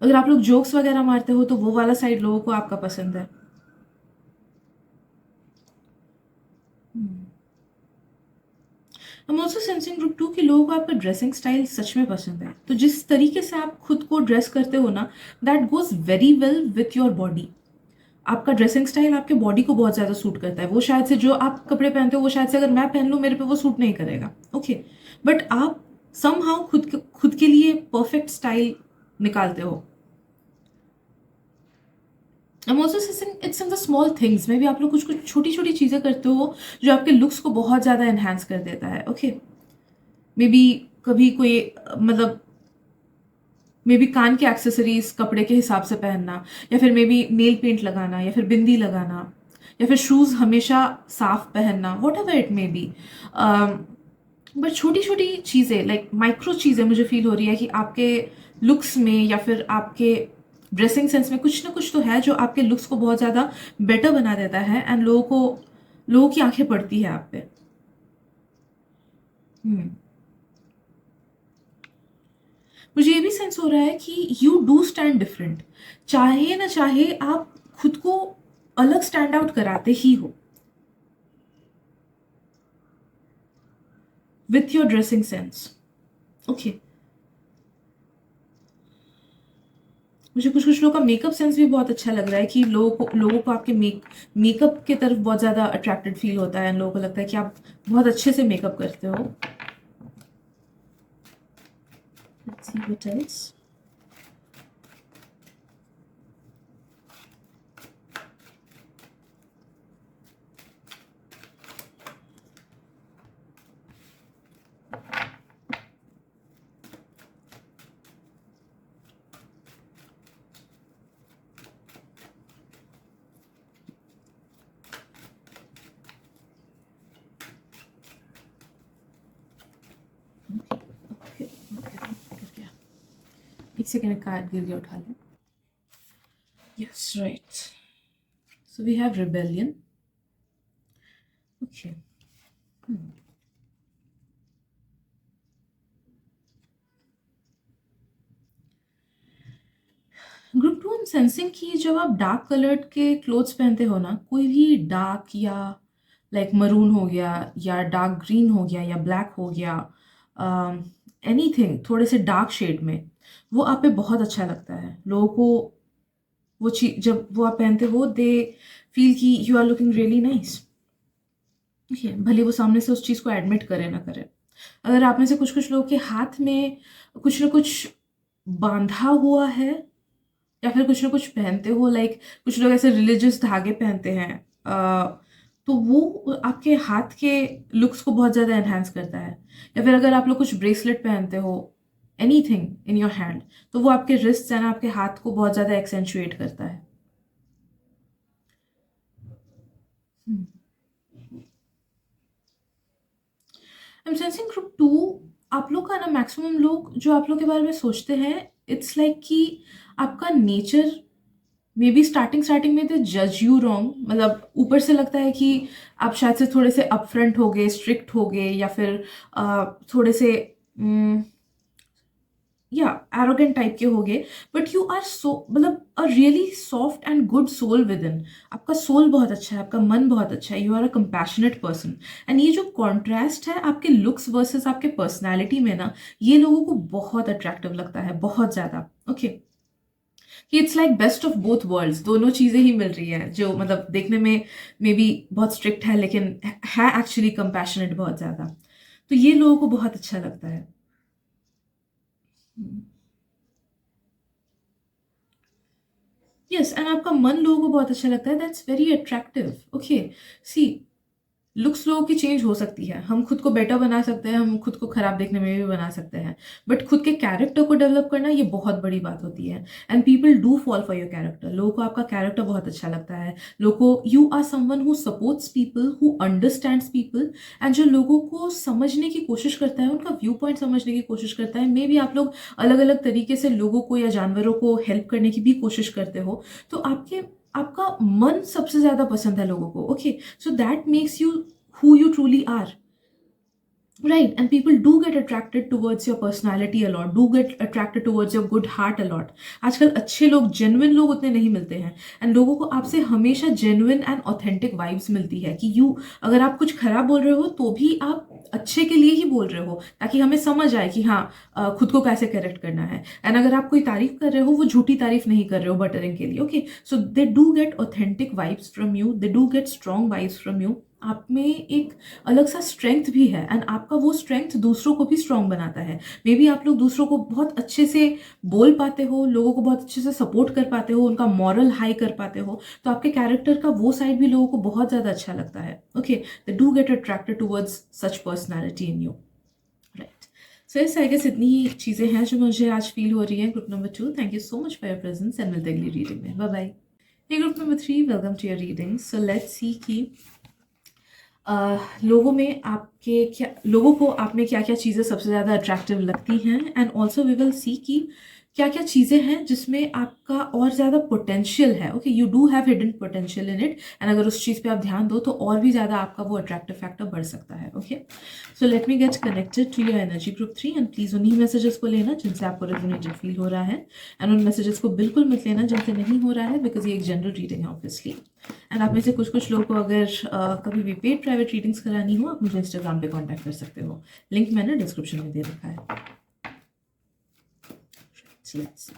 अगर आप लोग जोक्स वगैरह मारते हो तो वो वाला साइड लोगों को आपका पसंद है. I am also sensing group 2 कि लोगों को आपका ड्रेसिंग स्टाइल सच में पसंद है. तो जिस तरीके से आप खुद को ड्रेस करते हो ना, that goes very well with your body. आपका ड्रेसिंग स्टाइल आपके बॉडी को बहुत ज़्यादा सूट करता है. वो शायद से जो आप कपड़े पहनते हो वो शायद से अगर मैं पहन लूँ मेरे पे वो सूट नहीं करेगा. ओके बट आप समहाउ खुद के लिए परफेक्ट स्टाइल निकालते हो. आई am also sensing it's in the small things में भी आप लोग कुछ कुछ छोटी छोटी चीज़ें करते हो जो आपके लुक्स को बहुत ज़्यादा एनहांस कर देता है. ओके मे बी कभी कोई मतलब मे बी कान के एक्सेसरीज कपड़े के हिसाब से पहनना, या फिर मे बी नेल पेंट लगाना, या फिर बिंदी लगाना, या फिर शूज़ हमेशा साफ पहनना, what ever it may be. But छोटी छोटी चीज़ें लाइक माइक्रो चीज़ें मुझे फील हो रही है कि आपके लुक्स में या फिर आपके ड्रेसिंग सेंस में कुछ ना कुछ तो है जो आपके लुक्स को बहुत ज़्यादा बेटर बना देता है एंड लोगों की आंखें पड़ती है आप पे. हम्म मुझे ये भी सेंस हो रहा है कि यू डू स्टैंड डिफरेंट. चाहे ना चाहे आप खुद को अलग स्टैंड आउट कराते ही हो with your dressing sense. Okay मुझे कुछ कुछ लोगों का मेकअप सेंस भी बहुत अच्छा लग रहा है कि लोगों को आपके मेकअप के तरफ बहुत ज़्यादा अट्रैक्टेड फील होता है, लोगों को लगता है कि आप बहुत अच्छे से मेकअप करते हो। Let's see what else. एक सेकेंड, कार्ड गिर गया, उठा लें। Yes, right. So we have rebellion. Okay, group two, हम सेंसिंग की जब आप डार्क कलर्ड के क्लोथ्स पहनते हो ना, कोई भी डार्क या लाइक मरून हो गया या डार्क ग्रीन हो गया या ब्लैक हो गया, एनीथिंग थोड़े से डार्क शेड में, वो आप पे बहुत अच्छा लगता है। लोगों को वो चीज जब वो आप पहनते हो, दे फील कि you are looking really nice. भले वो सामने से उस चीज़ को एडमिट करे ना करे। अगर आप में से कुछ कुछ लोगों के हाथ में कुछ ना कुछ बांधा हुआ है या फिर कुछ ना कुछ पहनते हो, लाइक कुछ लोग ऐसे रिलीजियस धागे पहनते हैं, तो वो आपके हाथ के लुक्स को बहुत ज़्यादा एनहांस करता है। या फिर अगर आप लोग कुछ ब्रेसलेट पहनते हो, एनीथिंग इन योर हैंड, तो वो आपके रिस्ट एंड आपके हाथ को बहुत ज़्यादा एक्सेंचुएट करता है। I am sensing group two, आप लोग का ना, मैक्सिमम लोग जो आप लोग के बारे में सोचते हैं, इट्स लाइक कि आपका nature may be starting starting में दे जज यू रॉन्ग, मतलब ऊपर से लगता है कि आप शायद से थोड़े से अपफ्रंट हो गए, स्ट्रिक्ट हो गए, या फिर थोड़े से या एरोगेंट टाइप के हो गए, बट यू आर सो, मतलब a really soft and good soul within. आपका सोल बहुत अच्छा है, आपका मन बहुत अच्छा है, you are a compassionate person. And ये जो कॉन्ट्रास्ट है आपके लुक्स वर्सेस आपके पर्सनैलिटी में ना, ये लोगों को बहुत अट्रैक्टिव लगता है, बहुत ज़्यादा। ओके, कि it's like best of both worlds, दोनों चीज़ें ही मिल रही हैं, जो मतलब देखने में मे बी बहुत स्ट्रिक्ट है लेकिन है एक्चुअली कंपैशनेट बहुत ज़्यादा। तो ये लोगों को बहुत अच्छा लगता है। यस, एंड आपका मन लोगों को बहुत अच्छा लगता है, that's very attractive. Okay, see, looks लोगों की चेंज हो सकती है, हम खुद को बेटर बना सकते हैं, हम खुद को खराब देखने में भी बना सकते हैं, बट खुद के कैरेक्टर को डेवलप करना ये बहुत बड़ी बात होती है। And people do fall for your character, लोगों को आपका कैरेक्टर बहुत अच्छा लगता है, लोगों को you are someone who supports people, who understands people, and जो लोगों को समझने की कोशिश करता है, उनका व्यू पॉइंट समझने की कोशिश करता है। मे बी आप लोग अलग अलग तरीके से लोगों को या जानवरों को हेल्प करने की भी कोशिश करते हो, तो आपका मन सबसे ज्यादा पसंद है लोगों को। Okay, so that makes you who you truly are, right? And people do get attracted towards your personality a lot, do get attracted towards your good heart a lot. आजकल अच्छे लोग, जेन्युइन लोग उतने नहीं मिलते हैं, एंड लोगों को आपसे हमेशा जेन्युइन एंड ऑथेंटिक वाइब्स मिलती है कि यू, अगर आप कुछ खराब बोल रहे हो तो भी आप अच्छे के लिए ही बोल रहे हो, ताकि हमें समझ आए कि हाँ, खुद को कैसे करेक्ट करना है। एंड अगर आप कोई तारीफ कर रहे हो, वो झूठी तारीफ नहीं कर रहे हो बटरिंग के लिए। Okay, so they do gate authentic vibes from you, they do gate strong vibes from you. आप में एक अलग सा स्ट्रेंथ भी है, एंड आपका वो स्ट्रेंथ दूसरों को भी स्ट्रॉन्ग बनाता है। मे बी आप लोग दूसरों को बहुत अच्छे से बोल पाते हो, लोगों को बहुत अच्छे से सपोर्ट कर पाते हो, उनका मॉरल हाई कर पाते हो, तो आपके कैरेक्टर का वो साइड भी लोगों को बहुत ज़्यादा अच्छा लगता है। Okay, they do get attracted towards such personality in you, right? So इस आई गेस इतनी ही चीज़ें हैं जो मुझे आज फील हो रही है। Group number 2, thank you so much for your presence, and मिलते हैं अगली रीडिंग में। Bye bye. ये group number 3, welcome to your reading. So let's see कि लोगों को आप में क्या क्या चीज़ें सबसे ज़्यादा अट्रैक्टिव लगती हैं, and also we will see कि क्या क्या चीज़ें हैं जिसमें आपका और ज़्यादा पोटेंशियल है। Okay, you do have hidden potential in it, and अगर उस चीज़ पे आप ध्यान दो तो और भी ज़्यादा आपका वो अट्रैक्टिव फैक्टर बढ़ सकता है। Okay, so let me get connected to your energy group 3, and please उन्हीं मैसेजेस को लेना जिनसे आपको रेजोनेटेड फील हो रहा है, एंड उन मैसेजेस को बिल्कुल मत लेना जिनसे नहीं हो रहा है, बिकॉज ये एक जनरल रीडिंग है ऑब्वियसली। एंड आप में से कुछ कुछ लोगों को अगर कभी भी पेड प्राइवेट रीडिंग्स करानी हो, आप मुझे इंस्टाग्राम पे कांटेक्ट कर सकते हो, लिंक मैंने डिस्क्रिप्शन में दे रखा है। So let's see.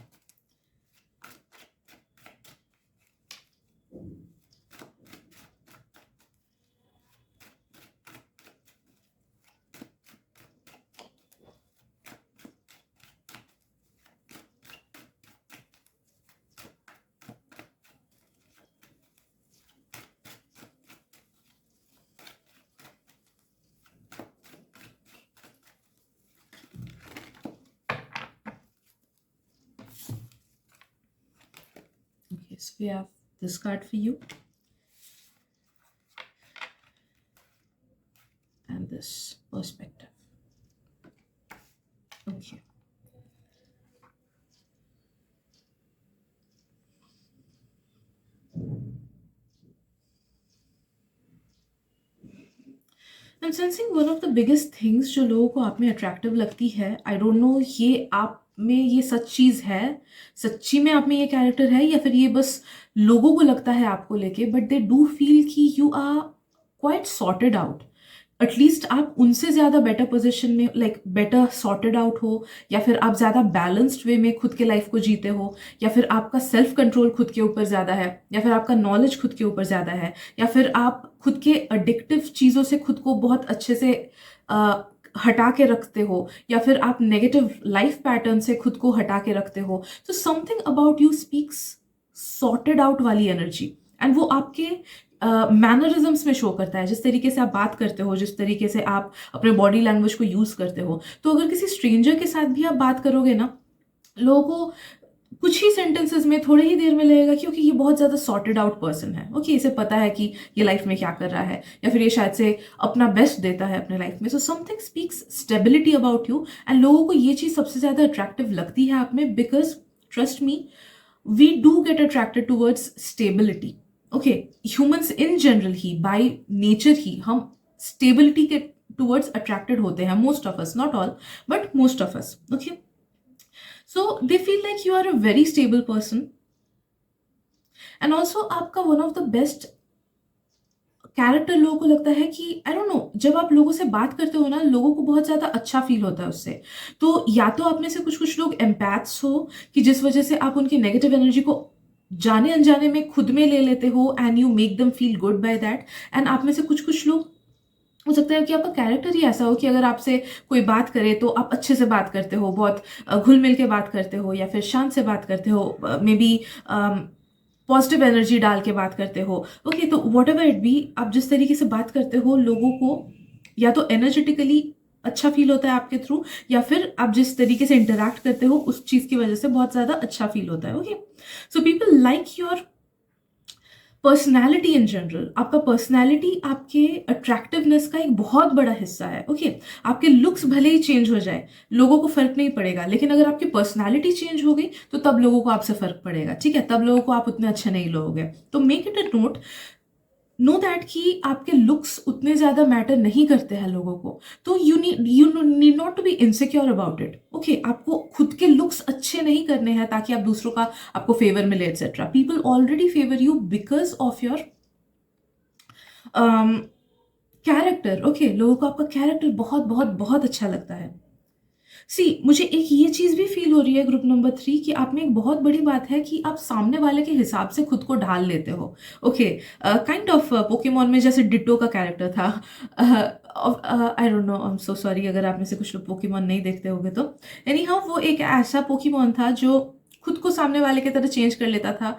So we have this card for you and this perspective. Okay. I'm sensing one of the biggest things जो लोगों को आप में अट्रैक्टिव लगती है, आई डोंट नो ये आप में ये सच चीज़ है, सच्ची में आप में ये कैरेक्टर है या फिर ये बस लोगों को लगता है आपको लेके, बट दे डू फील कि you are quite sorted out. At least आप उनसे ज़्यादा बेटर पोजीशन में, लाइक बेटर सॉर्टेड आउट हो, या फिर आप ज़्यादा बैलेंस्ड वे में खुद के लाइफ को जीते हो, या फिर आपका सेल्फ कंट्रोल खुद के ऊपर ज़्यादा है, या फिर आपका नॉलेज खुद के ऊपर ज़्यादा है, या फिर आप खुद के अडिक्टिव चीज़ों से खुद को बहुत अच्छे से हटा के रखते हो, या फिर आप नेगेटिव लाइफ पैटर्न से खुद को हटा के रखते हो। तो something about you speaks sorted out वाली एनर्जी, एंड वो आपके मैनरिज्म्स में शो करता है, जिस तरीके से आप बात करते हो, जिस तरीके से आप अपने बॉडी लैंग्वेज को यूज़ करते हो। तो अगर किसी स्ट्रेंजर के साथ भी आप बात करोगे ना, लोगों को कुछ ही सेंटेंसेस में थोड़ी ही देर में लगेगा क्योंकि ये बहुत ज़्यादा सॉर्टेड आउट पर्सन है। ओके, इसे पता है कि ये लाइफ में क्या कर रहा है, या फिर ये शायद से अपना बेस्ट देता है अपने लाइफ में। So something speaks stability about you, and लोगों को ये चीज़ सबसे ज़्यादा अट्रैक्टिव लगती है आप में, because trust me, we do get attracted towards stability. Okay, humans in general ही, बाय नेचर ही, हम स्टेबिलिटी के टूवर्ड्स अट्रैक्टेड होते हैं। Most of us, not all, but most of us. Okay, so they feel like you are a very stable person, and also आपका one of the best character लोगों को लगता है कि आई डोंट नो, जब आप लोगों से बात करते हो ना, लोगों को बहुत ज़्यादा अच्छा फील होता है उससे। तो या तो आप में से कुछ कुछ लोग एम्पैथ्स हो कि जिस वजह से आप उनकी नेगेटिव एनर्जी को जाने अनजाने में खुद में ले लेते हो, and you make them feel good by that. And आप में से कुछ कुछ लोग, हो सकता है कि आपका कैरेक्टर ही ऐसा हो कि अगर आपसे कोई बात करे तो आप अच्छे से बात करते हो, बहुत घुल मिल के बात करते हो, या फिर शांत से बात करते हो, मे बी पॉजिटिव एनर्जी डाल के बात करते हो। ओके, तो वॉट एवर इट बी, आप जिस तरीके से बात करते हो, लोगों को या तो एनर्जेटिकली अच्छा फील होता है आपके थ्रू, या फिर आप जिस तरीके से इंटरैक्ट करते हो उस चीज़ की वजह से बहुत ज़्यादा अच्छा फील होता है। Okay, so people like your personality in general. आपका पर्सनैलिटी आपके अट्रैक्टिवनेस का एक बहुत बड़ा हिस्सा है। ओके, आपके लुक्स भले ही चेंज हो जाए, लोगों को फर्क नहीं पड़ेगा, लेकिन अगर आपकी पर्सनैलिटी चेंज हो गई तो तब लोगों को आपसे फर्क पड़ेगा। ठीक है, तब लोगों को आप उतने अच्छे नहीं लोगे। तो make it a note, no that कि आपके लुक्स उतने ज़्यादा मैटर नहीं करते हैं लोगों को। तो you need not to be insecure about it. Okay, आपको खुद के लुक्स अच्छे नहीं करने हैं ताकि आप दूसरों का आपको फेवर मिले, etcetera. People already favour you because of your character. Okay, लोगों को आपका कैरेक्टर बहुत बहुत बहुत अच्छा लगता है। सी, मुझे एक ये चीज़ भी फील हो रही है ग्रुप नंबर 3 कि आप में एक बहुत बड़ी बात है कि आप सामने वाले के हिसाब से खुद को ढाल लेते हो। ओके, काइंड ऑफ पोकेमॉन में जैसे डिट्टो का कैरेक्टर था। आई don't no, I am so sorry अगर आप में से कुछ लोग पोकेमॉन नहीं देखते होंगे तो। एनी हाउ, वो एक ऐसा पोकेमॉन था जो खुद को सामने वाले की तरह चेंज कर लेता था।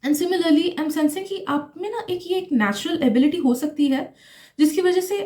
And similarly I am sensing कि आप में ना एक नेचुरल एबिलिटी हो सकती है जिसकी वजह से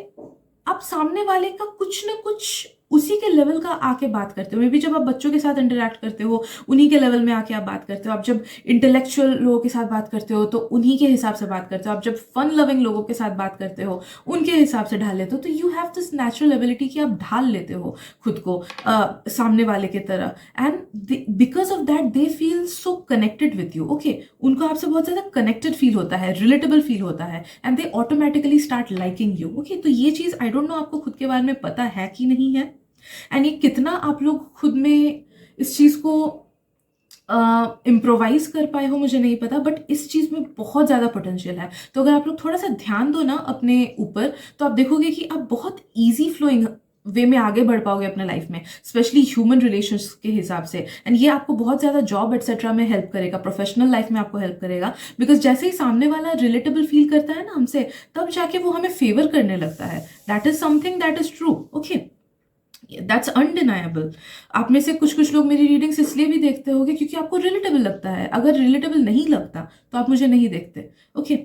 आप सामने वाले का कुछ ना कुछ उसी के लेवल का आके बात करते हो। मे बी जब आप बच्चों के साथ इंटरेक्ट करते हो, उन्हीं के लेवल में आके आप बात करते हो। आप जब इंटेलेक्चुअल लोगों के साथ बात करते हो तो उन्हीं के हिसाब से बात करते हो। आप जब फन लविंग लोगों के साथ बात करते हो, उनके हिसाब से ढाल लेते हो। तो you have this natural ability कि आप ढाल लेते हो खुद को सामने वाले की तरह, and because of that they feel so connected with you. Okay, उनको आपसे बहुत ज़्यादा कनेक्टेड फील होता है, रिलेटेबल फील होता है, and they automatically start liking you. Okay, तो ये चीज़ आई डोंट नो आपको खुद के बारे में पता है कि नहीं है, एंड ये कितना आप लोग खुद में इस चीज़ को इम्प्रोवाइज कर पाए हो मुझे नहीं पता, बट इस चीज़ में बहुत ज़्यादा पोटेंशियल है। तो अगर आप लोग थोड़ा सा ध्यान दो ना अपने ऊपर, तो आप देखोगे कि आप बहुत ईजी फ्लोइंग वे में आगे बढ़ पाओगे अपने लाइफ में, स्पेशली ह्यूमन रिलेशंस के हिसाब से। एंड ये आपको बहुत ज़्यादा जॉब एटसेट्रा में हेल्प करेगा, प्रोफेशनल लाइफ में आपको हेल्प करेगा, बिकॉज जैसे ही सामने वाला रिलेटेबल फील करता है ना हमसे, तब जाके वो हमें फेवर करने लगता है। That is something that is true. Okay, that's undeniable. आप में से कुछ कुछ लोग मेरी रीडिंग्स इसलिए भी देखते होंगे क्योंकि आपको रिलेटेबल लगता है। अगर रिलेटेबल नहीं लगता तो आप मुझे नहीं देखते। ओके,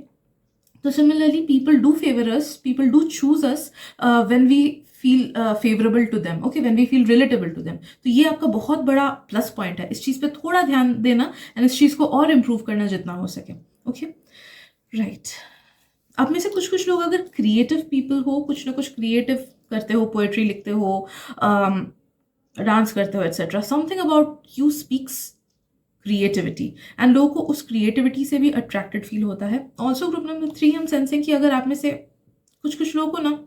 तो similarly people do favour us, people do choose us when we feel favourable to them, okay, when we feel relatable to them. तो ये आपका बहुत बड़ा प्लस पॉइंट है, इस चीज़ पे थोड़ा ध्यान देना एंड इस चीज़ को और इम्प्रूव करना जितना हो सके। Okay, right. आप में से कुछ कुछ लोग अगर क्रिएटिव पीपल हो, कुछ ना कुछ क्रिएटिव करते हो, पोएट्री लिखते हो, डांस करते हो, etcetera, something about you speaks creativity and लोगों को उस क्रिएटिविटी से भी अट्रैक्टेड फील होता है। ऑल्सो ग्रुप नंबर 3 हम सेंसिंग कि अगर आप में से कुछ कुछ लोगों को ना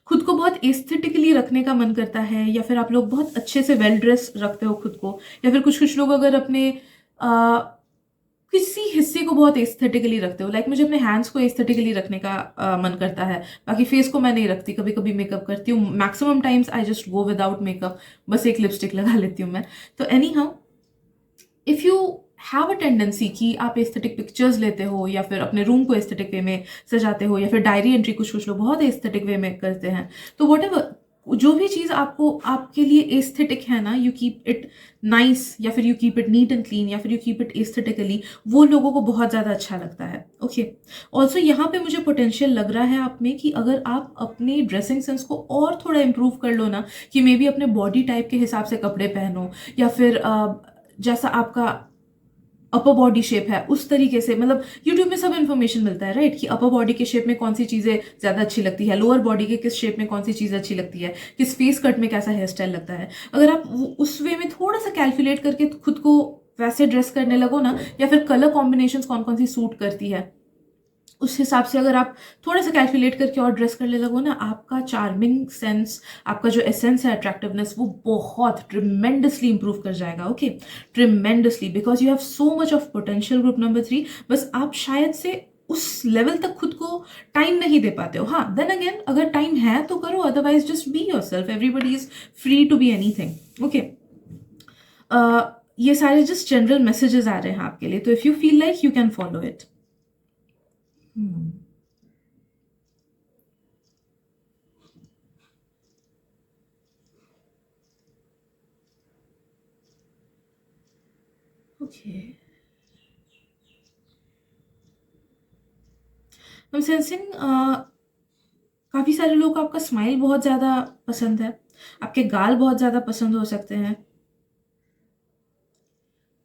खुद को बहुत एस्थेटिकली रखने का मन करता है, या फिर आप लोग बहुत अच्छे से वेल ड्रेस रखते हो खुद को, या फिर कुछ कुछ लोग अगर अपने किसी हिस्से को बहुत एस्थेटिकली रखते हो, लाइक मुझे अपने हैंड्स को एस्थेटिकली रखने का मन करता है, बाकी फेस को मैं नहीं रखती, कभी कभी मेकअप करती हूँ, maximum times I just go without makeup, बस एक लिपस्टिक लगा लेती हूँ मैं। तो any how, if you have a tendency कि आप एस्थेटिक पिक्चर्स लेते हो, या फिर अपने रूम को एस्थेटिक वे में सजाते हो, या फिर डायरी एंट्री कुछ कुछ लोग बहुत एस्थेटिक वे में करते हैं, तो वट एवर जो भी चीज़ आपको आपके लिए एस्थेटिक है ना, यू कीप इट नाइस, या फिर you keep it neat and clean, या फिर यू कीप इट एस्थेटिकली, वो लोगों को बहुत ज़्यादा अच्छा लगता है। ओके, ऑल्सो यहाँ पे मुझे पोटेंशियल लग रहा है आप में कि अगर आप अपने ड्रेसिंग सेंस को और थोड़ा इम्प्रूव कर लो ना, कि मे बी अपने बॉडी टाइप के हिसाब से कपड़े पहनो, या फिर जैसा आपका अपर बॉडी शेप है उस तरीके से, मतलब यूट्यूब में सब इन्फॉर्मेशन मिलता है, राइट, कि अपर बॉडी के शेप में कौन सी चीज़ें ज़्यादा अच्छी लगती है, लोअर बॉडी के किस शेप में कौन सी चीज़ अच्छी लगती है, किस फेस कट में कैसा हेयर स्टाइल लगता है। अगर आप उस वे में थोड़ा सा कैलकुलेट करके खुद को वैसे ड्रेस करने लगो ना, या फिर कलर कॉम्बिनेशन कौन कौन सी सूट करती है, उस हिसाब से अगर आप थोड़ा सा कैलकुलेट करके और ड्रेस करने लगो ना, आपका चार्मिंग सेंस, आपका जो एसेंस है, अट्रैक्टिवनेस, वो बहुत ट्रिमेंडसली इंप्रूव कर जाएगा। Okay, tremendously, because you have so much of potential group number 3, बस आप शायद से उस लेवल तक खुद को टाइम नहीं दे पाते हो। हाँ, देन अगेन अगर टाइम है तो करो, otherwise just be yourself, everybody is free to be anything. Okay, ये सारे जस्ट जनरल मैसेजेस आ रहे हैं आपके लिए, तो if you feel like you can follow it. Okay, I'm sensing काफ़ी सारे लोग को आपका स्माइल बहुत ज़्यादा पसंद है, आपके गाल बहुत ज़्यादा पसंद हो सकते हैं।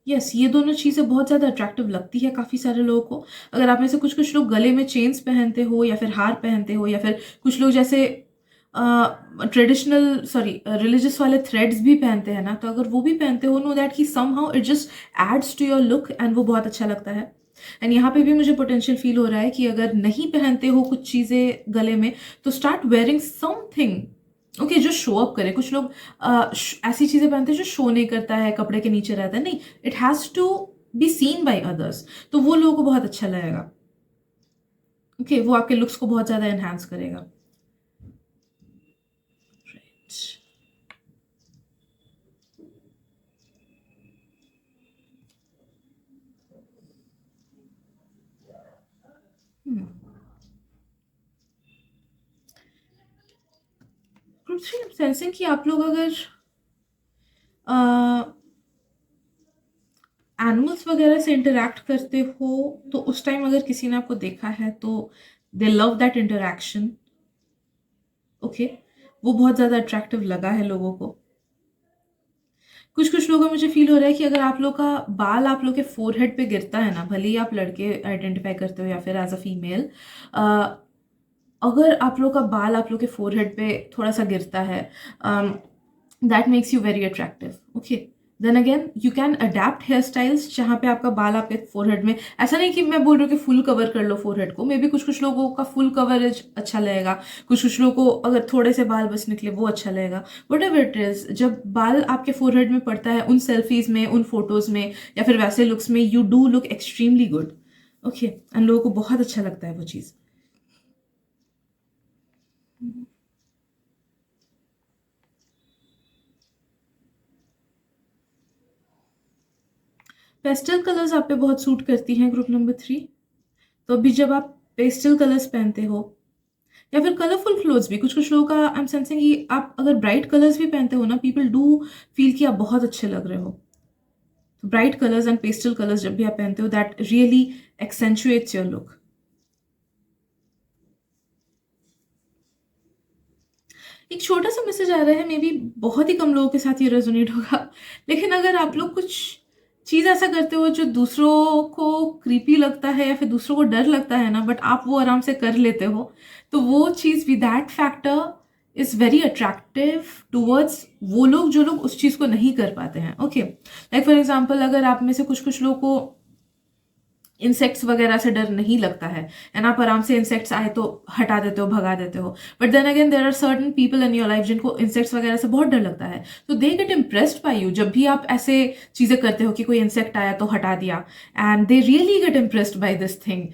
यस, ये दोनों चीज़ें बहुत ज़्यादा अट्रैक्टिव लगती है काफ़ी सारे लोगों को। अगर आप में से कुछ कुछ लोग गले में चेन्स पहनते हो, या फिर हार पहनते हो, या फिर कुछ लोग जैसे ट्रेडिशनल रिलीजियस वाले थ्रेड्स भी पहनते हैं ना, तो अगर वो भी पहनते हो, नो दैट कि somehow it just adds to your look and वो बहुत अच्छा लगता है। एंड यहाँ पे भी मुझे पोटेंशियल फील हो रहा है कि अगर नहीं पहनते हो कुछ चीज़ें गले में, तो स्टार्ट वेयरिंग समथिंग, ओके, जो शो अप करे। कुछ लोग ऐसी चीज़ें पहनते हैं जो शो नहीं करता है, कपड़े के नीचे रहता है, नहीं, it has to be seen by others, तो वो लोगों को बहुत अच्छा लगेगा। ओके, वो आपके लुक्स को बहुत ज़्यादा एनहांस करेगा। ग्रुप 3 सेंसिंग कि आप लोग अगर एनिमल्स वगैरह से इंटरेक्ट करते हो, तो उस टाइम अगर किसी ने आपको देखा है तो दे लव दैट इंटरेक्शन। ओके, वो बहुत ज़्यादा अट्रैक्टिव लगा है लोगों को। कुछ कुछ लोगों को मुझे फील हो रहा है कि अगर आप लोग का बाल आप लोग के फोरहेड पे गिरता है ना, भले ही आप लड़के आइडेंटिफाई करते हो या फिर एज अ फीमेल, अगर आप लोग का बाल आप लोग के फोरहेड पे थोड़ा सा गिरता है, that makes you very attractive. Okay, then again you can adapt hair styles जहाँ पे आपका बाल आपके फोरहेड में, ऐसा नहीं कि मैं बोल रही हूँ कि फुल कवर कर लो फोरहेड को, मे बी कुछ कुछ लोगों का फुल कवरेज अच्छा लगेगा, कुछ कुछ लोगों को अगर थोड़े से बाल बस निकले वो अच्छा लगेगा। वट एवर इट इज, जब बाल आपके फोरहेड में पड़ता है, उन सेल्फीज में, उन फोटोज में, या फिर वैसे लुक्स में, you do look extremely good. Okay, and लोगों को बहुत अच्छा लगता है वो चीज़। पेस्टल कलर्स आप पे बहुत सूट करती हैं ग्रुप नंबर 3। तो अभी जब आप पेस्टल कलर्स पहनते हो, या फिर कलरफुल क्लोथ्स भी, कुछ कुछ लोगों का आई एम सेंसिंग कि आप अगर ब्राइट कलर्स भी पहनते हो ना, पीपल डू फील कि आप बहुत अच्छे लग रहे हो। तो bright colours and pastel colours जब भी आप पहनते हो, दैट रियली एक्सेंचुएट्स योर लुक। एक छोटा सा मैसेज आ रहा है, मे बी बहुत ही कम लोगों के साथ ये रेजोनेट होगा, लेकिन अगर आप लोग कुछ चीज़ ऐसा करते हो जो दूसरों को क्रीपी लगता है या फिर दूसरों को डर लगता है ना, बट आप वो आराम से कर लेते हो, तो वो चीज़ भी, that factor is very attractive towards वो लोग जो लोग उस चीज़ को नहीं कर पाते हैं। ओके, लाइक फॉर एग्जाम्पल, अगर आप में से कुछ कुछ लोगों को इंसेक्ट्स वगैरह से डर नहीं लगता है एंड आप आराम से इंसेक्ट्स आए तो हटा देते हो, भगा देते हो, but then again there are certain people in your life जिनको इंसेक्ट्स वगैरह से बहुत डर लगता है, तो they get impressed by you जब भी आप ऐसे चीज़ें करते हो कि कोई इंसेक्ट आया तो हटा दिया, and they really get impressed by this thing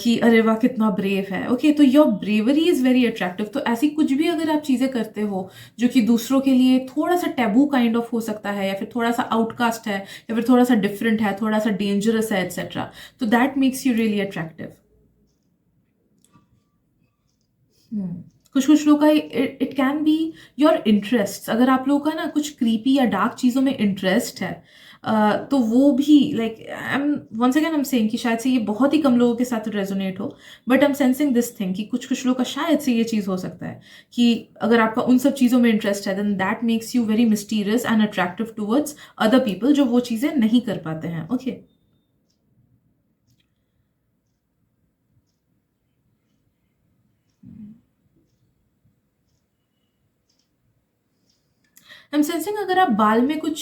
कि अरे वाह कितना ब्रेव है। ओके, तो your bravery is very attractive. तो ऐसी कुछ भी अगर आप चीज़ें करते हो जो कि दूसरों के लिए थोड़ा सा टैबू काइंड ऑफ हो सकता है, या फिर थोड़ा सा आउटकास्ट है, या फिर थोड़ा सा डिफरेंट है, थोड़ा सा डेंजरस है, एक्सेट्रा, तो that makes you really attractive. कुछ कुछ लोग का it can be your interest. अगर आप लोगों का ना कुछ क्रीपी या डार्क चीज़ों में इंटरेस्ट है, तो वो भी, like I am once again I am saying कि शायद से ये बहुत ही कम लोगों के साथ रेजोनेट हो, but I am sensing this thing कि कुछ कुछ लोगों का शायद से ये चीज़ हो सकता है कि अगर आपका उन सब चीज़ों में इंटरेस्ट है, then that makes you very mysterious and attractive towards other people जो वो चीज़ें नहीं कर पाते हैं। ओके, आई एम सेंसिंग अगर आप बाल में कुछ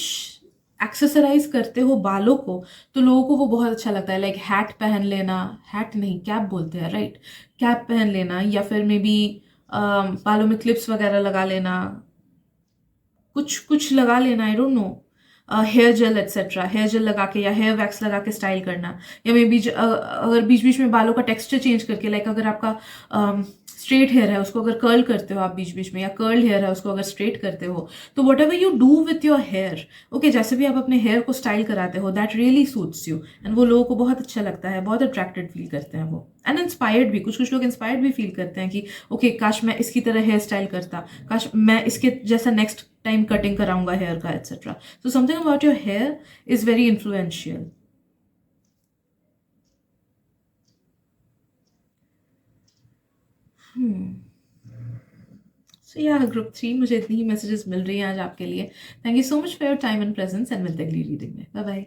एक्सेसराइज करते हो बालों को, तो लोगों को वो बहुत अच्छा लगता है, लाइक हैट पहन लेना, हैट नहीं कैप बोलते हैं राइट, कैप पहन लेना, या फिर मे बी बालों में क्लिप्स वगैरह लगा लेना, कुछ कुछ लगा लेना, I don't know, hair gel etcetera, hair gel लगा के या हेयर वैक्स लगा के स्टाइल करना, या मे बी अगर बीच बीच में बालों का टेक्सचर चेंज करके, लाइक अगर आपका स्ट्रेट हेयर है उसको अगर कर्ल करते हो आप बीच बीच में, या कर्ल हेयर है उसको अगर स्ट्रेट करते हो, तो whatever you do with your hair, okay, जैसे भी आप अपने हेयर को स्टाइल कराते हो, that really suits you, and वो लोगों को बहुत अच्छा लगता है, बहुत अट्रैक्टेड फील करते हैं वो, एंड इंस्पायर्ड भी, कुछ कुछ लोग इंस्पायर्ड भी फील करते हैं कि ओके काश मैं इसकी तरह हेयर स्टाइल करता, काश मैं इसके जैसा नेक्स्ट टाइम कटिंग कराऊंगा हेयर का, etcetera. So something about your hair is very influential. So yeah group 3, मुझे इतनी ही मैसेजेस मिल रही हैं आज आपके लिए। Thank you so much for your time and presence, and मिलते हैं अगली रीडिंग में। Bye bye.